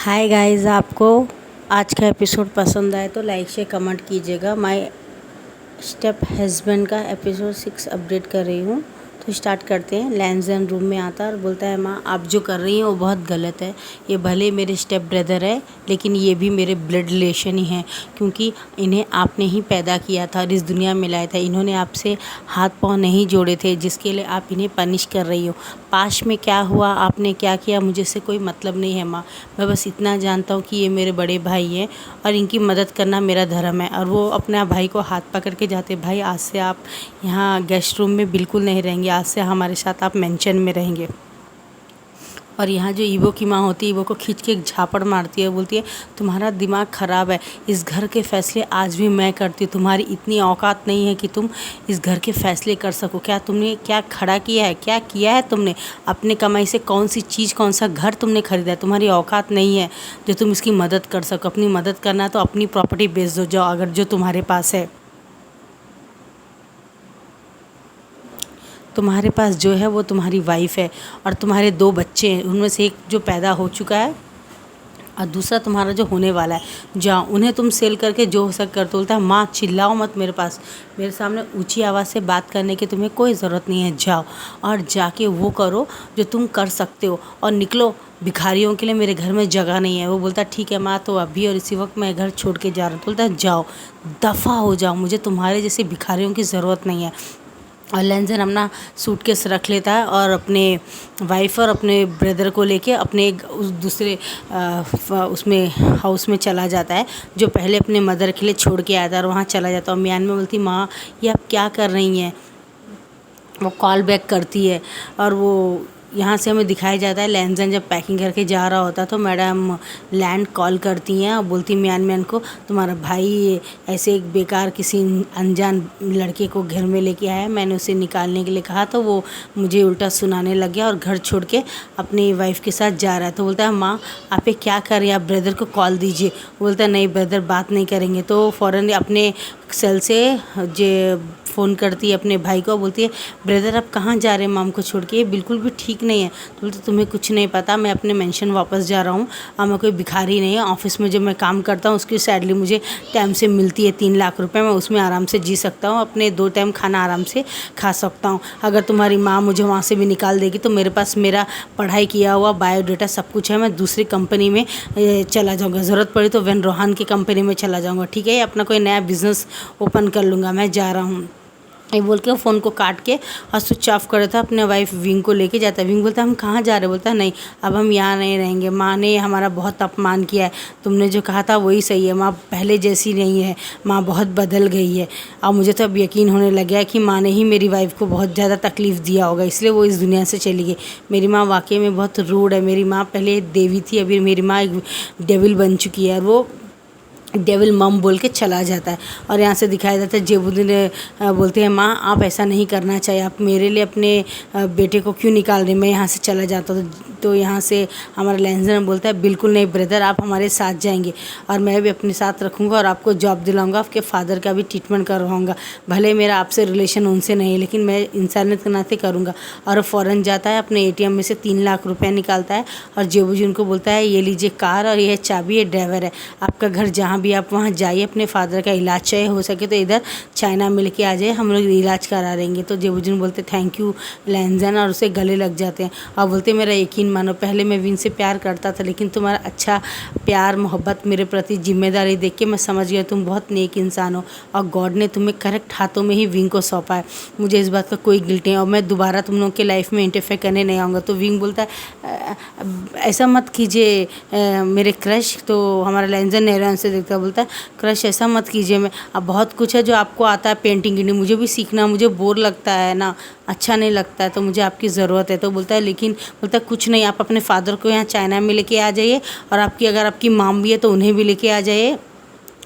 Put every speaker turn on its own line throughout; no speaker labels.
Hi guys, आपको आज का एपिसोड पसंद आए तो लाइक शेयर कमेंट कीजिएगा। माय स्टेप हस्बैंड का एपिसोड 6 अपडेट कर रही हूँ। तो स्टार्ट करते हैं। लैंजन रूम में आता है और बोलता है, माँ आप जो कर रही हैं वो बहुत गलत है। ये भले मेरे स्टेप ब्रदर है लेकिन ये भी मेरे ब्लड रिलेशन ही हैं, क्योंकि इन्हें आपने ही पैदा किया था और इस दुनिया में लाया था। इन्होंने आपसे हाथ पांव नहीं जोड़े थे, जिसके लिए आप इन्हें पनिश कर रही हो। पास्ट में क्या हुआ, आपने क्या किया, मुझे से कोई मतलब नहीं है माँ। मैं बस इतना जानता हूँ कि ये मेरे बड़े भाई हैं और इनकी मदद करना मेरा धर्म है। और वो अपने भाई को हाथ पकड़ के जाते, भाई आज से आप यहाँ गेस्ट रूम में बिल्कुल नहीं रहेंगे, आज से हमारे साथ आप मेंशन में रहेंगे। और यहाँ जो ईवो की माँ होती है, ईवो को खींच के एक झापड़ मारती है, बोलती है तुम्हारा दिमाग ख़राब है, इस घर के फ़ैसले आज भी मैं करती हूँ। तुम्हारी इतनी औकात नहीं है कि तुम इस घर के फ़ैसले कर सको। क्या तुमने क्या खड़ा किया है, क्या किया है तुमने अपने कमाई से? कौन सी चीज़, कौन सा घर तुमने खरीदा है? तुम्हारी औकात नहीं है जो तुम इसकी मदद कर सको। अपनी मदद करना है तो अपनी प्रॉपर्टी बेच दो जाओ, अगर जो तुम्हारे पास है। तुम्हारे पास जो है वो तुम्हारी वाइफ है और तुम्हारे 2 बच्चे हैं, उनमें से एक जो पैदा हो चुका है और दूसरा तुम्हारा जो होने वाला है। जाओ उन्हें तुम सेल करके जो हो सक कर। तो बोलता है, माँ चिल्लाओ मत मेरे पास, मेरे सामने ऊंची आवाज़ से बात करने की तुम्हें कोई ज़रूरत नहीं है। जाओ और जाके वो करो जो तुम कर सकते हो और निकलो। भिखारियों के लिए मेरे घर में जगह नहीं है। वो बोलता है, ठीक है माँ, तो अभी और इसी वक्त मैं घर छोड़ के जा रहा हूँ। तो बोलता है, जाओ दफ़ा हो जाओ, मुझे तुम्हारे जैसे भिखारियों की ज़रूरत नहीं है। और लैंजन अपना सूटकेस रख लेता है और अपने वाइफ और अपने ब्रदर को लेके अपने उस दूसरे उसमें हाउस में चला जाता है, जो पहले अपने मदर के लिए छोड़ के आया था, और वहाँ चला जाता है। और म्यान में बोलती, माँ ये आप क्या कर रही हैं? वो कॉल बैक करती है और वो यहाँ से हमें दिखाया जाता है लैंजन जब पैकिंग करके जा रहा होता है तो मैडम लैंड कॉल करती हैं और बोलती म्यान म्यान को, तुम्हारा भाई ऐसे एक बेकार किसी अनजान लड़के को घर में लेके आया, मैंने उसे निकालने के लिए कहा तो वो मुझे उल्टा सुनाने लग गया और घर छोड़ के अपनी वाइफ के साथ जा रहा है। तो बोलता है, माँ आप ये क्या कर रही हैं, आप ब्रदर को कॉल दीजिए। बोलता है, नहीं ब्रदर बात नहीं करेंगे। तो फ़ौरन अपने सेल से जो फ़ोन करती है अपने भाई को, बोलती है, ब्रदर आप कहाँ जा रहे हैं माम को छोड़ के, ये बिल्कुल भी ठीक नहीं है। तो बोलते, तुम्हें कुछ नहीं पता, मैं अपने मेंशन वापस जा रहा हूँ और मैं कोई भिखारी नहीं है। ऑफिस में जो मैं काम करता हूँ उसकी सैलरी मुझे टाइम से मिलती है 3 लाख रुपए, मैं उसमें आराम से जी सकता हूँ, अपने 2 टाइम खाना आराम से खा सकता हूँ। अगर तुम्हारी माँ मुझे वहाँ से भी निकाल देगी तो मेरे पास मेरा पढ़ाई किया हुआ बायोडाटा सब कुछ है, मैं दूसरी कंपनी में चला जाऊँगा, ज़रूरत पड़ी तो वेन रोहान की कंपनी में चला जाऊँगा, ठीक है, अपना कोई नया बिज़नेस ओपन कर लूँगा, मैं जा रहा हूँ। ये बोल के फ़ोन को काट के और स्विच ऑफ कर देता है। अपने वाइफ विंग को लेके जाता है। विंग बोलता है, हम कहाँ जा रहे? बोलता है, नहीं अब हम यहाँ नहीं रहेंगे, माँ ने हमारा बहुत अपमान किया है, तुमने जो कहा था वही सही है, माँ पहले जैसी नहीं है, माँ बहुत बदल गई है। और मुझे तो अब यकीन होने लग गया है कि माँ ने ही मेरी वाइफ को बहुत ज़्यादा तकलीफ़ दिया होगा, इसलिए वो इस दुनिया से चली गई। मेरी माँ वाकई में बहुत रूड है, मेरी माँ पहले देवी थी, अभी मेरी माँ एक डेविल बन चुकी है। और वो डेविल मम बोल के चला जाता है। और यहाँ से दिखाया जाता है जेबुद्दीन बोलते हैं, माँ आप ऐसा नहीं करना चाहिए, आप मेरे लिए अपने बेटे को क्यों निकाल रहे, मैं यहाँ से चला जाता हूँ। तो यहाँ से हमारा लैंजन बोलता है, बिल्कुल नहीं ब्रदर, आप हमारे साथ जाएंगे और मैं भी अपने साथ रखूँगा और आपको जॉब दिलाऊँगा, आपके फादर का भी ट्रीटमेंट करवाऊँगा। भले मेरा आपसे रिलेशन उनसे नहीं है लेकिन मैं इंसानियत के नाते करूँगा। और फ़ौरन जाता है, अपने ATM में से 3 लाख रुपये निकालता है और जेबुद्दीन को बोलता है, ये लीजिए कार और ये चाबी, ये ड्राइवर है, आपका घर जहाँ भी आप वहाँ जाइए, अपने फादर का इलाज चाहिए हो सके तो इधर चाइना में लेके आ जाए, हम लोग इलाज करा देंगे। तो जेबुद्दीन बोलते थैंक यू लैंजन और उसे गले लग जाते हैं और बोलते, मेरा यकीन मानो, पहले मैं विन से प्यार करता था लेकिन तुम्हारा अच्छा प्यार मोहब्बत मेरे प्रति जिम्मेदारी देख के मैं समझ गया तुम बहुत नेक इंसान हो और गॉड ने तुम्हें करेक्ट हाथों में ही विंग को सौंपा है। मुझे इस बात का कोई गिल्ट नहीं और मैं दोबारा तुम लोगों के लाइफ में इंटरफेयर करने नहीं आऊँगा। तो विंग बोलता है, ऐसा मत कीजिए मेरे क्रश। तो हमारा लैंजन नहरान से देखता है, बोलता है, क्रश ऐसा मत कीजिए, मैं अब बहुत कुछ है जो आपको आता है, पेंटिंग की मुझे भी सीखना, मुझे बोर लगता है ना, अच्छा नहीं लगता है, तो मुझे आपकी ज़रूरत है। तो बोलता है, लेकिन बोलता है कुछ नहीं, आप अपने फादर को यहाँ चाइना में लेके आ जाइए और आपकी अगर आपकी माम भी है तो उन्हें भी लेके आ जाइए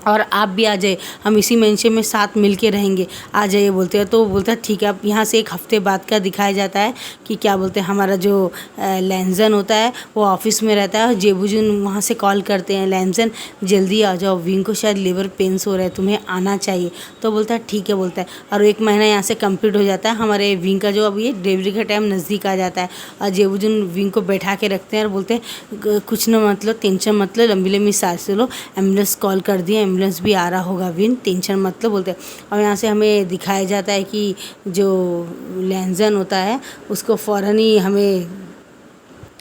और आप भी आ जाइए, हम इसी मेंशन में साथ मिल के रहेंगे, आ जाइए बोलते हैं। तो वो बोलता है ठीक है। अब यहाँ से 1 हफ्ते बाद का दिखाया जाता है कि क्या बोलते हैं, हमारा जो लैंजन होता है वो ऑफिस में रहता है और जेबूजून वहाँ से कॉल करते हैं, लैंजन जल्दी आ जाओ, विंग को शायद लिवर पेन्स हो रहा है, तुम्हें आना चाहिए। तो बोलता है ठीक है बोलता है। और 1 महीना यहाँ से कंप्लीट हो जाता है, हमारे विंग का जो अब ये डिलीवरी का टाइम नज़दीक आ जाता है। और जेबूजून विंग को बैठा के रखते हैं और बोलते हैं कुछ ना मतलब टेंशन मतलब, लंबी लंबी सांस लो, एम्बुलेंस कॉल कर दिए, एम्बुलेंस भी आ रहा होगा, विन टेंशन मतलब बोलते हैं। और यहाँ से हमें दिखाया जाता है कि जो लैंजन होता है उसको फ़ौरन ही हमें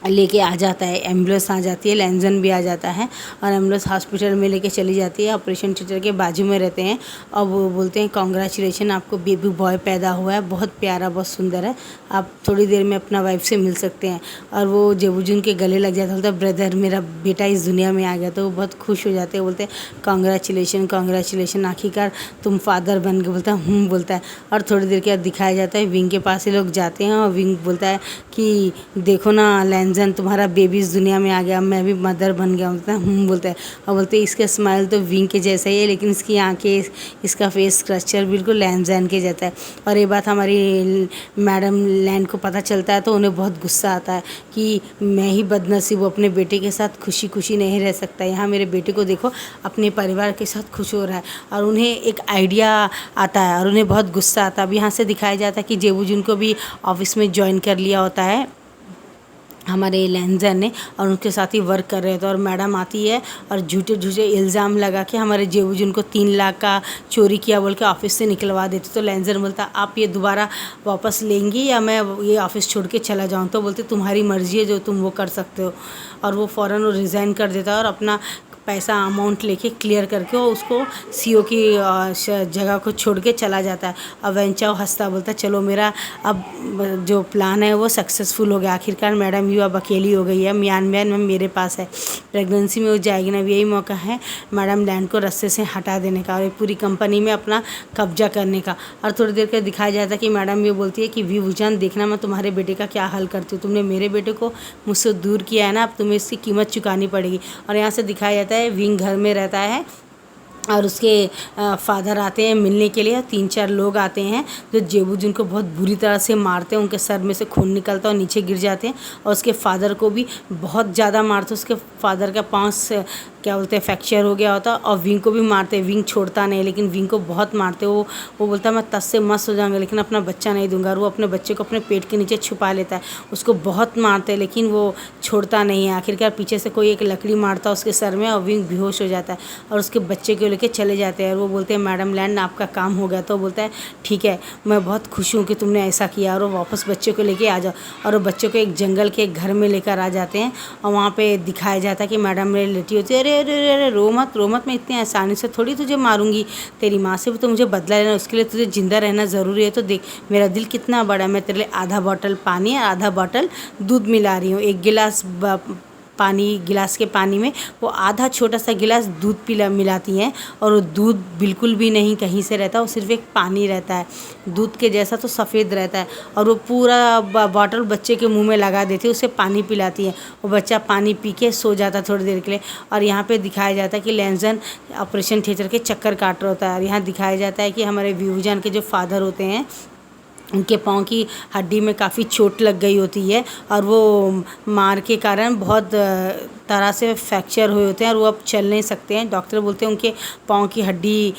लेके आ जाता है, एम्बुलेंस आ जाती है, लैंजन भी आ जाता है और एम्बुलेंस हॉस्पिटल में लेके चली जाती है। ऑपरेशन थिएटर के बाजू में रहते हैं और वो बोलते हैं कॉन्ग्रेचुलेशन, आपको बेबी बॉय पैदा हुआ है, बहुत प्यारा, बहुत सुंदर है, आप थोड़ी देर में अपना वाइफ से मिल सकते हैं। और वो जेबूजून के गले लग जाता, बोलता है ब्रदर मेरा बेटा इस दुनिया में आ गया। तो वो बहुत खुश हो जाते हैं, बोलते हैं कॉन्ग्रेचुलेशन कॉन्ग्रेचुलेशन, आखिरकार तुम फादर बन गए। बोलता है बोलता है। और थोड़ी देर के बाद दिखाया जाता है विंग के पास ये लोग जाते हैं और विंग बोलता है कि देखो ना लैंजन, तुम्हारा बेबी इस दुनिया में आ गया, मैं भी मदर बन गया। बोलता है बोलता है। और बोलते हैं इसका स्माइल तो विंग के जैसा ही है, लेकिन इसकी आंखें, इसका फेस स्ट्रक्चर बिल्कुल लैंजन के जैसा है। और ये बात हमारी मैडम लैंड को पता चलता है तो उन्हें बहुत गुस्सा आता है कि मैं ही बदनसीब हूँ, अपने बेटे के साथ खुशी खुशी नहीं रह सकता, यहाँ मेरे बेटे को देखो अपने परिवार के साथ खुश हो रहा है। और उन्हें एक आइडिया आता है और उन्हें बहुत गुस्सा आता है। अब यहाँ से दिखाया जाता है कि जेबूजून को भी ऑफिस में ज्वाइन कर लिया होता है हमारे लैंजन ने, और उनके साथ ही वर्क कर रहे थे। और मैडम आती है और झूठे झूठे इल्ज़ाम लगा के हमारे जेबूजून को 3 लाख का चोरी किया बोल के ऑफिस से निकलवा देती। तो लैंजन बोलता आप ये दोबारा वापस लेंगी या मैं ये ऑफिस छोड़ के चला जाऊँ। तो बोलते तुम्हारी मर्ज़ी है, जो तुम वो कर सकते हो। और वो फ़ौरन वो रिज़ाइन कर देता है और अपना पैसा अमाउंट लेके क्लियर करके वो उसको सीओ की जगह को छोड़ के चला जाता है। अब वेंचाओ हंसता बोलता चलो मेरा अब जो प्लान है वो सक्सेसफुल हो गया, आखिरकार मैडम यू अब अकेली हो गई है, म्यान मेरे पास है, प्रेगनेंसी में वो जाएगी ना, यही मौका है मैडम लैंड को रास्ते से हटा देने का और पूरी कंपनी में अपना कब्जा करने का। और थोड़ी देर के दिखाया जाता है कि मैडम ये बोलती है कि वी वुजान देखना मैं तुम्हारे बेटे का क्या हल करती हूँ, तुमने मेरे बेटे को मुझसे दूर किया है ना, अब तुम्हें इसकी कीमत चुकानी पड़ेगी। और यहाँ से दिखाया जाता है विंग घर में रहता है और उसके फादर आते हैं मिलने के लिए। 3-4 लोग आते हैं जो जेबूजून को बहुत बुरी तरह से मारते हैं, उनके सर में से खून निकलता है और नीचे गिर जाते हैं। और उसके फादर को भी बहुत ज़्यादा मारते, उसके फादर का पाँव से क्या बोलते हैं फ्रैक्चर हो गया होता। और विंग को भी मारते, विंग छोड़ता नहीं, लेकिन विंग को बहुत मारते। वो बोलता है मैं तस से मस्त हो जाऊंगा लेकिन अपना बच्चा नहीं दूंगा। और वो अपने बच्चे को अपने पेट के नीचे छुपा लेता है, उसको बहुत मारते लेकिन वो छोड़ता नहीं है। आखिरकार पीछे से कोई एक लकड़ी मारता है उसके सर में और विंग बेहोश हो जाता है और उसके बच्चे को लेके चले जाते हैं। और वो बोलते हैं मैडम लैंड आपका काम हो गया। तो बोलता है ठीक है, मैं बहुत खुश हूँ कि तुमने ऐसा किया, और वो वापस बच्चे को लेके आ जाओ। और वो बच्चे को एक जंगल के एक घर में लेकर आ जाते हैं और वहाँ पे दिखाया जाता है कि मैडम मेरी लेटी होती है, अरे अरे अरे रो मत, मैं इतनी आसानी से थोड़ी तुझे मारूंगी, तेरी माँ से भी तो मुझे बदला लेना, उसके लिए तुझे जिंदा रहना ज़रूरी है। तो देख मेरा दिल कितना बड़ा है, मैं तेरे लिए आधा बॉटल पानी और आधा बॉटल दूध मिला रही हूँ। एक गिलास गिलास के पानी में वो आधा छोटा सा गिलास दूध मिलाती हैं और वो दूध बिल्कुल भी नहीं कहीं से रहता, वो सिर्फ एक पानी रहता है, दूध के जैसा तो सफ़ेद रहता है। और वो पूरा बॉटल बच्चे के मुंह में लगा देती है, उसे पानी पिलाती है, वो बच्चा पानी पी के सो जाता है थोड़ी देर के लिए। और यहाँ पे दिखाया जाता है कि लैंजन ऑपरेशन थिएटर के चक्कर काट रहा होता है। और यहाँ दिखाया जाता है कि हमारे व्यूजान के जो फादर होते हैं उनके पाँव की हड्डी में काफ़ी चोट लग गई होती है और वो मार के कारण बहुत तरह से फ्रैक्चर हुए होते हैं और वो अब चल नहीं सकते हैं। डॉक्टर बोलते हैं उनके पाँव की हड्डी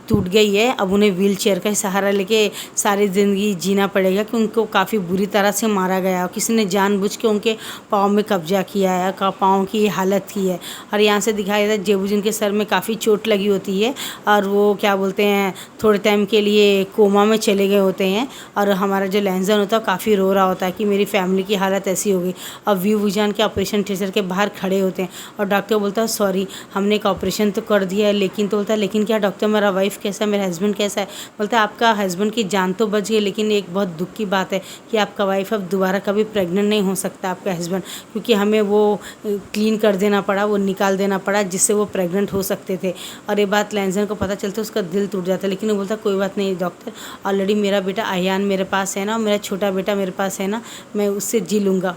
टूट गई है, अब उन्हें व्हील चेयर का सहारा लेके सारी ज़िंदगी जीना पड़ेगा कि उनको काफ़ी बुरी तरह से मारा गया और किसी ने जानबूझ के उनके पाँव में कब्जा किया है, पाँव की हालत की है। और यहाँ से दिखाया जाता है जेबूजून के सर में काफ़ी चोट लगी होती है और वो क्या बोलते हैं थोड़े टाइम के लिए कोमा में चले गए होते हैं। और हमारा जो लैंजन होता है काफ़ी रो रहा होता है कि मेरी फैमिली की हालत ऐसी हो गई। और व्यूजान के ऑपरेशन थिएटर के बाहर खड़े होते हैं और डॉक्टर बोलता है सॉरी हमने एक ऑपरेशन तो कर दिया है, लेकिन तो बोलता है लेकिन क्या डॉक्टर मेरा वाइफ कैसा है, मेरा हस्बैंड कैसा है। बोलता है आपका हस्बैंड की जान तो बच गई, लेकिन एक बहुत दुख की बात है कि आपका वाइफ अब दोबारा कभी प्रेग्नेंट नहीं हो सकता आपका हस्बैंड, क्योंकि हमें वो क्लीन कर देना पड़ा, वो निकाल देना पड़ा जिससे वो प्रेग्नेंट हो सकते थे। और ये बात लैंजन को पता चलता है उसका दिल टूट जाता है, लेकिन वो बोलता कोई बात नहीं डॉक्टर, ऑलरेडी मेरा बेटा आयान मेरे पास है ना और मेरा छोटा बेटा मेरे पास है ना, मैं उससे जी लूँगा।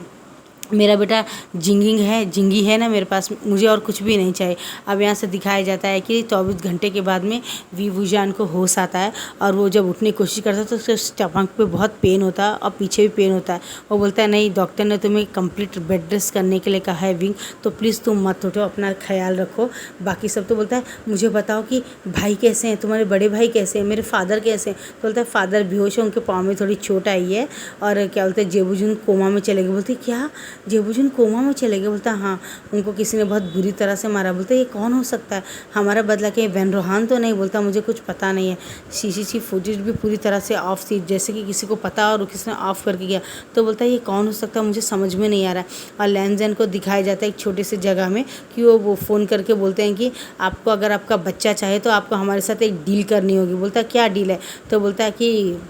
मेरा बेटा जिंगी है ना मेरे पास, मुझे और कुछ भी नहीं चाहिए। अब यहाँ से दिखाया जाता है कि 24 घंटे के बाद में विभूजान को होश आता है और वो जब उठने की कोशिश करता है तो उसके स्टमक पे बहुत पेन होता है और पीछे भी पेन होता है। वो बोलता है नहीं, डॉक्टर ने तुम्हें कंप्लीट बेड रेस्ट करने के लिए कहा है विंग, तो प्लीज़ तुम मत उठो, अपना ख्याल रखो। बाकी सब तो बोलता है मुझे बताओ कि भाई कैसे हैं, तुम्हारे बड़े भाई कैसे हैं, मेरे फादर कैसे हैं। तो बोलता है फादर बेहोश है, उनके पाँव में थोड़ी चोट आई है और क्या बोलते हैं जेबूजुन कोमा में चले गए। बोलते क्या जेबूजुन कोमा में चले गए? बोलता हाँ, उनको किसी ने बहुत बुरी तरह से मारा। बोलते ये कौन हो सकता है, हमारा बदला के वैन रोहान तो नहीं? बोलता मुझे कुछ पता नहीं है। सीसीटीवी फुटेज भी पूरी तरह से ऑफ थी, जैसे कि किसी को पता और किसने ऑफ करके गया। तो बोलता है ये कौन हो सकता है, मुझे समझ में नहीं आ रहा है। और लैंजन को दिखाया जाता है एक छोटे से जगह में कि वो फ़ोन करके बोलते हैं कि आपको अगर आपका बच्चा चाहे तो आपको हमारे साथ एक डील करनी होगी। बोलता है क्या डील है? तो बोलता है कि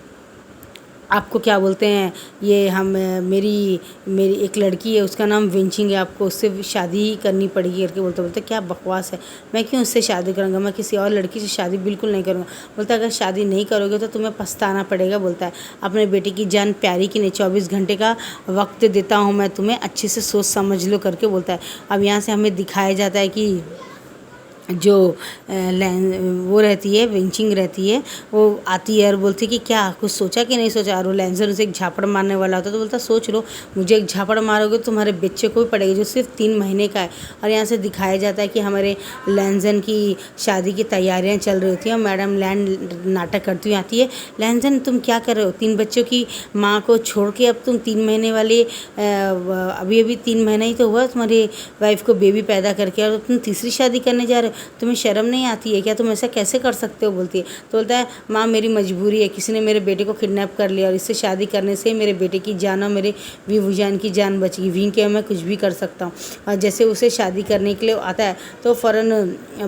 आपको क्या बोलते हैं ये मेरी एक लड़की है, उसका नाम विंचिंग है, आपको उससे शादी ही करनी पड़ेगी करके बोलते बोलते क्या बकवास है, मैं क्यों उससे शादी करूँगा, मैं किसी और लड़की से शादी बिल्कुल नहीं करूँगा। बोलता अगर शादी नहीं करोगे तो तुम्हें पछताना पड़ेगा। बोलता है अपने बेटे की जान प्यारी की नहीं, 24 घंटे का वक्त देता हूँ मैं तुम्हें, अच्छे से सोच समझ लो करके बोलता है। अब यहाँ से हमें दिखाया जाता है कि जो वो रहती है, विंचिंग रहती है, वो आती है और बोलती है कि क्या कुछ सोचा कि नहीं सोचा। और वो लैंजन उसे एक झापड़ मारने वाला होता है तो बोलता सोच लो, मुझे एक झापड़ मारोगे तो तुम्हारे बच्चे को भी पड़ेगी जो सिर्फ 3 महीने का है। और यहाँ से दिखाया जाता है कि हमारे लैंजन की शादी की तैयारियाँ चल रही होती हैं और मैडम लैंड नाटक करती हुई आती है, लैंजन तुम क्या कर रहे हो, 3 बच्चों की माँ को छोड़ के अब तुम 3 महीने वाले अभी 3 महीना ही तो हुआ तुम्हारी वाइफ को बेबी पैदा करके, और तुम तीसरी शादी करने जा रहे हो, तुम्हें शर्म नहीं आती है क्या, तुम ऐसा कैसे कर सकते हो। बोलती है तो बोलता है माँ मेरी मजबूरी है, किसी ने मेरे बेटे को किडनैप कर लिया और इससे शादी करने से मेरे बेटे की जान और मेरे विभूजान की जान बचेगी, विंग के मैं कुछ भी कर सकता हूँ। और जैसे उसे शादी करने के लिए आता है तो फ़ौरन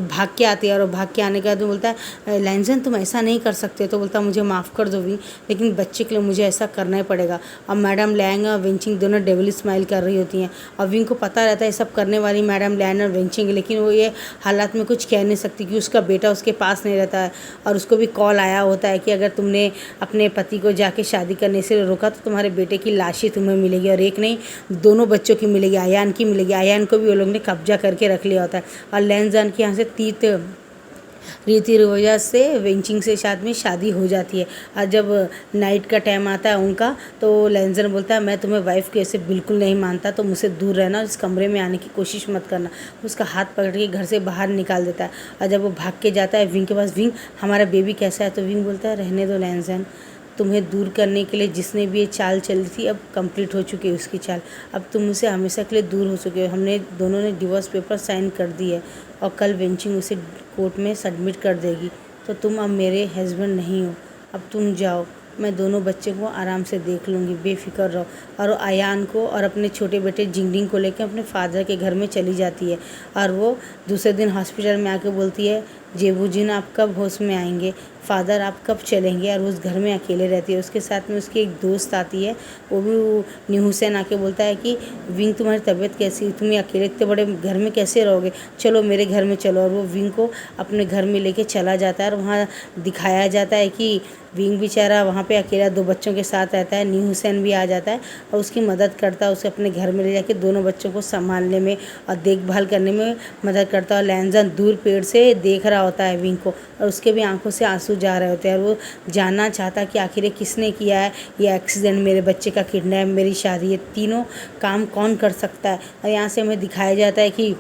भाग के आती है और भाग के आने के बाद बोलता है लैंजन तुम ऐसा नहीं कर सकते। तो बोलता मुझे माफ़ कर दो विंग, लेकिन बच्चे के लिए मुझे ऐसा करना ही पड़ेगा। और मैडम लैंग और विंचिंग दोनों डेविल स्माइल कर रही होती हैं और विंग को पता रहता है सब करने वाली मैडम लैंग और विंचिंग, लेकिन वो ये हालात में कुछ कह नहीं सकती कि उसका बेटा उसके पास नहीं रहता है। और उसको भी कॉल आया होता है कि अगर तुमने अपने पति को जाके शादी करने से रोका तो तुम्हारे बेटे की लाश ही तुम्हें मिलेगी, और एक नहीं दोनों बच्चों की मिलेगी, आयान की मिलेगी। आयान को भी वो लोग ने कब्जा करके रख लिया होता है। और लैंजान के यहाँ से रीति रिवाज से विंचिंग से शादी में शादी हो जाती है। और जब नाइट का टाइम आता है उनका तो लैंजन बोलता है मैं तुम्हें वाइफ के ऐसे बिल्कुल नहीं मानता, तो मुझसे दूर रहना और इस कमरे में आने की कोशिश मत करना। उसका हाथ पकड़ के घर से बाहर निकाल देता है। और जब वो भाग के जाता है विंग के पास, विंग हमारा बेबी कैसा है, तो विंग बोलता है रहने दो लैंजन, तुम्हें दूर करने के लिए जिसने भी ये चाल चली थी अब कंप्लीट हो चुकी है उसकी चाल, अब तुम मुझसे हमेशा के लिए दूर हो चुके हो। हमने दोनों ने डिवोर्स पेपर साइन कर दी है और कल विंचिंग उसे कोर्ट में सबमिट कर देगी, तो तुम अब मेरे हस्बैंड नहीं हो, अब तुम जाओ, मैं दोनों बच्चे को आराम से देख लूँगी, बेफिक्र रहो। और वो आयान को और अपने छोटे बेटे जिंगडिंग को लेकर अपने फादर के घर में चली जाती है। और वो दूसरे दिन हॉस्पिटल में आके बोलती है जेबूजिन आप कब होश में आएंगे, फादर आप कब चलेंगे। और वो उस घर में अकेले रहती है। उसके साथ में उसकी एक दोस्त आती है, वो भी न्यू हुसैन आके बोलता है कि विंग तुम्हारी तबीयत कैसी, तुम अकेले इतने बड़े घर में कैसे रहोगे, चलो मेरे घर में चलो। और वो विंग को अपने घर में लेके चला जाता है। और वहाँ दिखाया जाता है कि विंग बेचारा वहाँ पे अकेला 2 बच्चों के साथ रहता है। न्यू हुसैन भी आ जाता है और उसकी मदद करता है, उसे अपने घर में ले जाके दोनों बच्चों को संभालने में और देखभाल करने में मदद करता है। और लैंजन दूर पेड़ से देख रहा होता है विंग को, और उसके भी आंखों से आंसू जा रहे होते हैं। और वो जानना चाहता कि आखिर किसने किया है ये एक्सीडेंट, मेरे बच्चे का किडनैप, मेरी शादी, ये तीनों काम कौन कर सकता है। और यहाँ से हमें दिखाया जाता है कि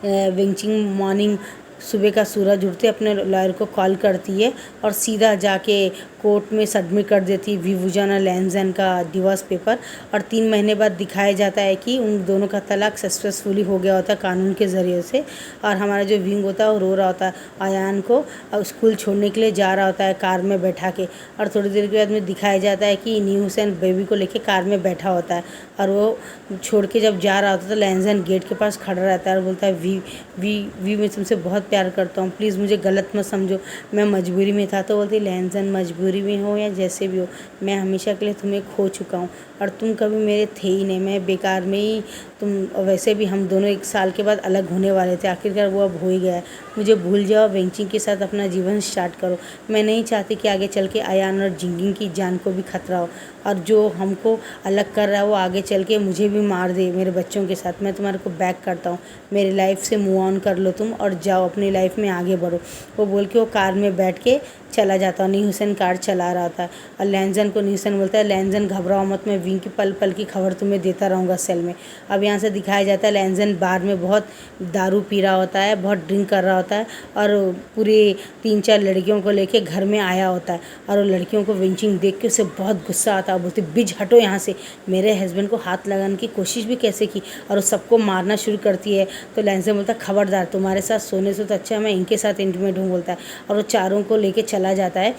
विंचिंग मॉर्निंग सुबह का सूरज उठते अपने लॉयर को कॉल करती है और सीधा जाके कोर्ट में सबमिट कर देती है विभूजान और लैंजन का डिवोर्स पेपर। और 3 महीने बाद दिखाया जाता है कि उन दोनों का तलाक सक्सेसफुली हो गया होता है कानून के ज़रिए से। और हमारा जो विंग होता है वो रो रहा होता है आयान को स्कूल छोड़ने के लिए जा रहा होता है कार में बैठा के। और थोड़ी देर के बाद में दिखाया जाता है कि न्यू हुसैन बेबी को लेके कार में बैठा होता है और वो छोड़ के जब जा रहा होता है तो लैंजन गेट के पास खड़ा रहता है और बोलता है वी मैं तुमसे बहुत प्यार करता हूँ, प्लीज़ मुझे गलत मत समझो, मैं मजबूरी में था। तो बोलती लैंजन मजबूरी मजबूरी में हो या जैसे भी हो, मैं हमेशा के लिए तुम्हें खो चुका हूँ और तुम कभी मेरे थे ही नहीं। मैं बेकार में ही तुम, वैसे भी हम दोनों 1 साल के बाद अलग होने वाले थे, आखिरकार वो अब हो ही गया है। मुझे भूल जाओ, वेंचिंग के साथ अपना जीवन स्टार्ट करो। मैं नहीं चाहती कि आगे चल के अयान और जिंगिंग की जान को भी खतरा हो, और जो हमको अलग कर रहा है वो आगे चल के मुझे भी मार दे मेरे बच्चों के साथ। मैं तुम्हारे को बैक करता हूँ, मेरी लाइफ से मूव ऑन कर लो तुम और जाओ अपनी लाइफ में आगे बढ़ो। वो बोल के वो कार में बैठ के चला जाता है। न्यूसन कार चला रहा था और लैंजन को न्यूसन बोलता है, लैंजन घबराओ मत, मैं विंग की पल पल की खबर तुम्हें देता रहूँगा सेल में। अब यहाँ से दिखाया जाता है लैंजन बार में बहुत दारू पी रहा होता है, बहुत ड्रिंक कर रहा होता है और पूरे 3-4 लड़कियों को लेके घर में आया होता है और वो लड़कियों को विंचिंग देख के उसे बहुत गुस्सा आता है। बोलती बिज हटो यहाँ से, मेरे हस्बैंड को हाथ लगाने की कोशिश भी कैसे की, और वो सबको मारना शुरू करती है। तो लैंजन बोलता है खबरदार, तुम्हारे साथ सोने से तो अच्छा मैं इनके साथ इंटीमेट हूँ बोलता है, और वो चारों को लेके चला जाता है।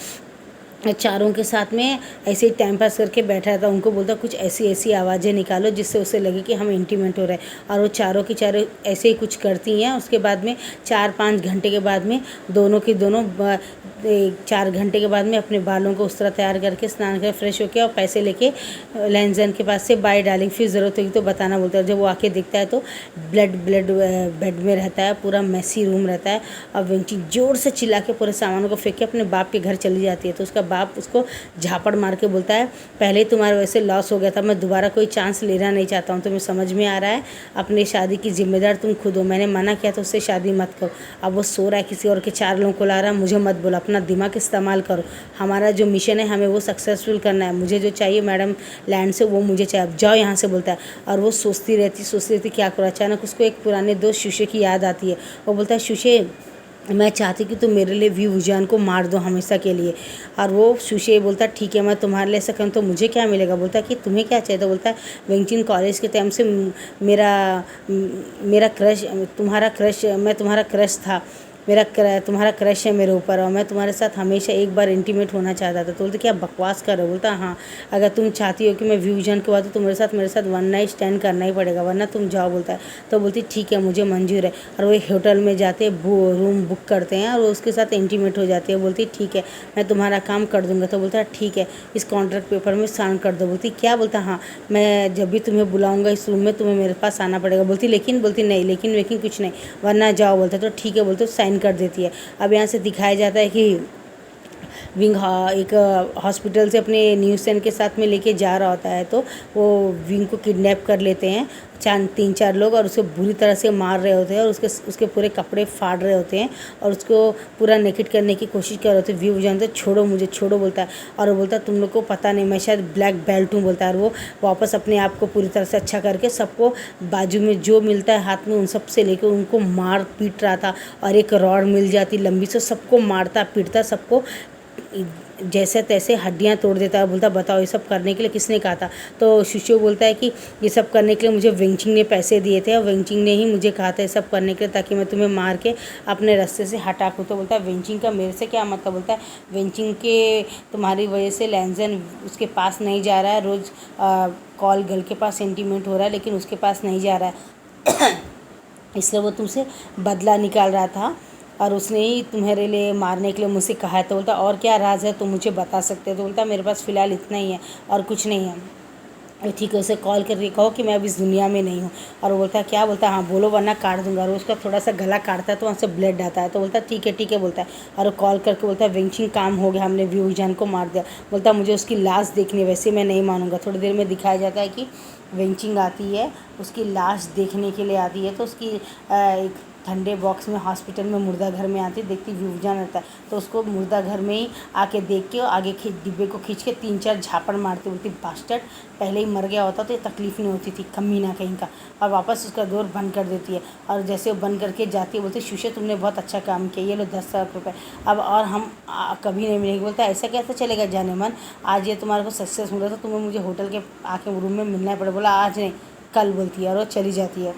चारों के साथ में ऐसे ही टाइम पास करके बैठा था। उनको बोलता कुछ ऐसी ऐसी आवाज़ें निकालो जिससे उसे लगे कि हम इंटीमेट हो रहे हैं, और वो चारों की चारों ऐसे ही कुछ करती हैं। उसके बाद में 4-5 घंटे के बाद में दोनों की दोनों 4 घंटे के बाद में अपने बालों को उस तरह तैयार करके स्नान कर फ्रेश होके और पैसे लेके लैंजन के पास से बाय डार्लिंग फिर ज़रूरत होगी तो बताना बोलता है। जब वो आके देखता है तो ब्लड बेड में रहता है, पूरा मैसी रूम रहता है, और वेंची जोर से चिल्ला के पूरे सामानों को फेंक के अपने बाप के घर चली जाती है। तो उसका बाप उसको झापड़ मार के बोलता है, पहले ही तुम्हारे वैसे लॉस हो गया था, मैं दोबारा कोई चांस लेना नहीं चाहता हूँ, तुम्हें समझ में आ रहा है, अपनी शादी की जिम्मेदार तुम खुद हो, मैंने मना किया तो उससे शादी मत करो। अब वो सो रहा है, किसी और के 4 लोगों को ला रहा है, मुझे मत बोलो, अपना दिमाग इस्तेमाल करो, हमारा जो मिशन है हमें वो सक्सेसफुल करना है, मुझे जो चाहिए मैडम लैंड से वो मुझे चाहिए, अब जाओ यहाँ से बोलता है। और वो सोचती रहती क्या करो। अचानक उसको एक पुराने दोस्त शुशे की याद आती है। वो बोलता है शुशे, मैं चाहती कि तुम मेरे लिए व्यू विजान को मार दो हमेशा के लिए। और वो शुशे बोलता है ठीक है, मैं तुम्हारे लिए ऐसा करूँ तो मुझे क्या मिलेगा। बोलता है कि तुम्हें क्या चाहिए। तो बोलता है वेंचिन कॉलेज के टाइम से मेरा क्रश, तुम्हारा क्रश, मैं तुम्हारा क्रश था, तुम्हारा क्रश है मेरे ऊपर और मैं तुम्हारे साथ हमेशा एक बार इंटीमेट होना चाहता था। तो बोलते क्या बकवास कर रहे हो। बोलता हाँ, अगर तुम चाहती हो कि मैं व्यू विजन के बाद तो मेरे साथ 1 नाइट स्टैंड करना ही पड़ेगा, वरना तुम जाओ। बोलता है तो बोलती ठीक है मुझे मंजूर है। और वो एक होटल में जाते हैं, रूम बुक करते हैं और उसके साथ इंटीमेट हो जाती है। बोलती ठीक है मैं तुम्हारा काम कर दूंगा। तो बोलता है ठीक है, इस कॉन्ट्रैक्ट पेपर में साइन कर दो। बोलती क्या। बोलता हाँ, मैं जब भी तुम्हें बुलाऊंगा इस रूम में तुम्हें मेरे पास आना पड़ेगा। बोलती नहीं, लेकिन कुछ नहीं, वरना जाओ। बोलता तो ठीक है, बोलते साइन कर देती है। अब यहाँ से दिखाया जाता है कि विंग एक हॉस्पिटल से अपने न्यूसन के साथ में लेके जा रहा होता है, तो वो विंग को किडनैप कर लेते हैं 3-4 लोग और उसको बुरी तरह से मार रहे होते हैं और उसके पूरे कपड़े फाड़ रहे होते हैं और उसको पूरा नेकेट करने की कोशिश कर रहे होते हैं। व्यू जानते छोड़ो मुझे, छोड़ो बोलता है। और वो बोलता है तुम लोग को पता नहीं मैं शायद ब्लैक बेल्ट हूँ बोलता है। और वो वापस अपने आप को पूरी तरह से अच्छा करके सबको बाजू में जो मिलता है हाथ में उन सब से लेकर उनको मार पीट रहा था। और एक रॉड मिल जाती लंबी से, सबको मारता पीटता, सबको जैसे तैसे हड्डियां तोड़ देता है। बोलता बताओ ये सब करने के लिए किसने कहा था। तो शिशु बोलता है कि ये सब करने के लिए मुझे वेंचिंग ने पैसे दिए थे और वेंचिंग ने ही मुझे कहा था ये सब करने के लिए ताकि मैं तुम्हें मार के अपने रास्ते से हटा दूँ। तो बोलता है वेंचिंग का मेरे से क्या मतलब। बोलता है वेंचिंग के तुम्हारी वजह से लैंजन उसके पास नहीं जा रहा है, रोज़ कॉल गर्ल के पास सेंटीमेंट हो रहा है लेकिन उसके पास नहीं जा रहा है इसलिए वो तुमसे बदला निकाल रहा था और उसने ही तुम्हारे लिए मारने के लिए मुझसे कहा है। तो बोलता और क्या राज है तो मुझे बता सकते हो। तो बोलता मेरे पास फ़िलहाल इतना ही है और कुछ नहीं है। ठीक है, उसे कॉल करके कहो कि मैं अब इस दुनिया में नहीं हूँ। और वो बोलता क्या। बोलता हाँ बोलो वरना काट दूंगा। और उसका थोड़ा सा गला काटता है तो वहाँ से ब्लड आता है। तो बोलता ठीक है बोलता है। और वो कॉल करके बोलता है वेंचिंग काम हो गया, हमने व्यू जान को मार दिया। बोलता मुझे उसकी लाश देखनी है, वैसे मैं नहीं मानूंगा। थोड़ी देर में दिखाया जाता है कि वेंचिंग आती है, उसकी लाश देखने के लिए आती है। तो उसकी एक ठंडे बॉक्स में हॉस्पिटल में मुर्दा घर में आती देखती व्यूजान रहता है। तो उसको मुर्दा घर में ही आके देख के आगे डिब्बे को खींच के 3-4 झापड़ मारती बोलती बास्टर्ड, पहले ही मर गया होता तो ये तकलीफ़ नहीं होती थी कमी ना कहीं का। और वापस उसका डोर बंद कर देती है। और जैसे वो बंद करके जाती है बोलती शुशे तुमने बहुत अच्छा काम किया, ये लो 10 लाख रुपये अब और हम कभी नहीं मिलेंगे। बोलता ऐसा कैसे चलेगा जाने मन, आज ये तुम्हारे को सक्सेस मिला तो तुम्हें मुझे होटल के आके रूम में मिलना पड़े। बोला आज नहीं कल बोलती है और वो चली जाती है।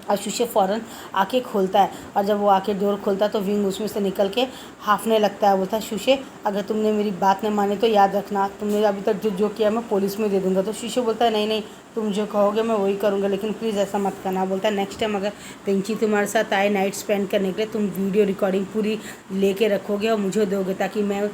और शुशे फ़ौरन आके खोलता है और जब वो आके डोर खोलता है तो विंग उसमें से निकल के हाफने लगता है। बोलता है शुशे अगर तुमने मेरी बात नहीं मानी तो याद रखना तुमने अभी तक जो किया मैं पुलिस में दे दूंगा। तो शुशे बोलता है नहीं तुम जो कहोगे मैं वही करूँगा लेकिन प्लीज़ ऐसा मत करना। बोलता है नेक्स्ट टाइम अगर वेंची तुम्हारे साथ आए नाइट स्पेंड करने के लिए तुम वीडियो रिकॉर्डिंग पूरी लेके रखोगे और मुझे दोगे ताकि मैं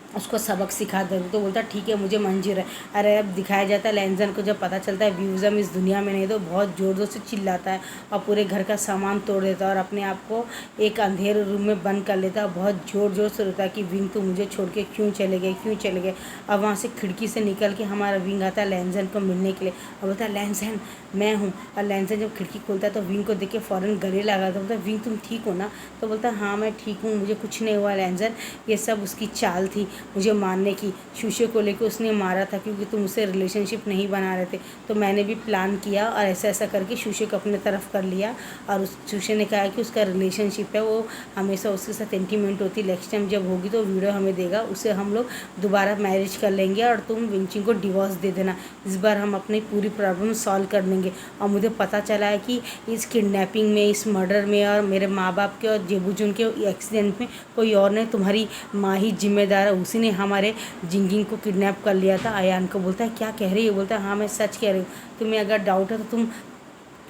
उसको सबक सिखा दे। तो बोलता ठीक है मुझे मंजूर है। अरे अब दिखाया जाता है लैंजन को जब पता चलता है व्यूज़म इस दुनिया में नहीं, तो बहुत ज़ोर ज़ोर से चिल्लाता है और पूरे घर का सामान तोड़ देता है और अपने आप को एक अंधेरे रूम में बंद कर लेता है। बहुत ज़ोर ज़ोर से रोता है कि विंग तो मुझे छोड़ के क्यों चले गए, क्यों चले गए। अब वहाँ से खिड़की से निकल के हमारा विंग आता है लैंजन को मिलने के लिए और बोलता है लैंजन मैं हूँ। और लैंजन जब खिड़की खोलता है तो विंग को देख के फ़ौरन गले लगा था। बोलता है विंग तुम ठीक हो ना? तो बोलता है हाँ मैं ठीक हूँ, मुझे कुछ नहीं हुआ लैंजन, ये सब उसकी चाल थी मुझे मारने की। शूशे को लेकर उसने मारा था क्योंकि तुम उससे रिलेशनशिप नहीं बना रहे थे, तो मैंने भी प्लान किया और ऐसा ऐसा करके शूशे को अपने तरफ कर लिया। और उस शूशे ने कहा कि उसका रिलेशनशिप है, वो हमेशा उसके साथ इंटीमेंट होती, नेक्स्ट टाइम जब होगी तो वीडियो हमें देगा, उससे हम लोग दोबारा मैरिज कर लेंगे और तुम विंची को डिवोर्स दे देना, इस बार हम अपनी पूरी प्रॉब्लम सॉल्व कर देंगे। और मुझे पता चला है कि इस किडनैपिंग में, इस मर्डर में और मेरे माँ बाप के और जेबूजुन के एक्सीडेंट में कोई और नहीं, तुम्हारी माँ ही जिम्मेदार है, उसी ने हमारे जिंगिंग को किडनैप कर लिया था। अयान को बोलता है क्या कह रही है? बोलता है हाँ मैं सच कह रही हूँ, तुम्हें अगर डाउट है तो तुम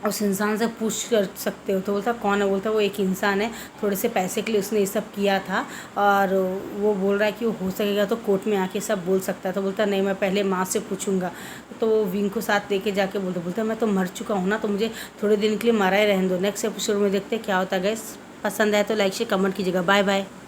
उस इंसान से पूछ कर सकते हो। तो बोलता कौन है? बोलता वो एक इंसान है, थोड़े से पैसे के लिए उसने ये सब किया था और वो बोल रहा है कि वो हो सकेगा तो कोर्ट में आके सब बोल सकता है। तो बोलता नहीं मैं पहले माँ से पूछूंगा। तो वो विंग को साथ लेके जाके बोलता मैं तो मर चुका हूँ ना, तो मुझे थोड़े दिन के लिए मरा ही रहने दो। नेक्स्ट एपिसोड में देखते हैं क्या होता है। गाइस पसंद आए तो लाइक से कमेंट कीजिएगा। Bye bye.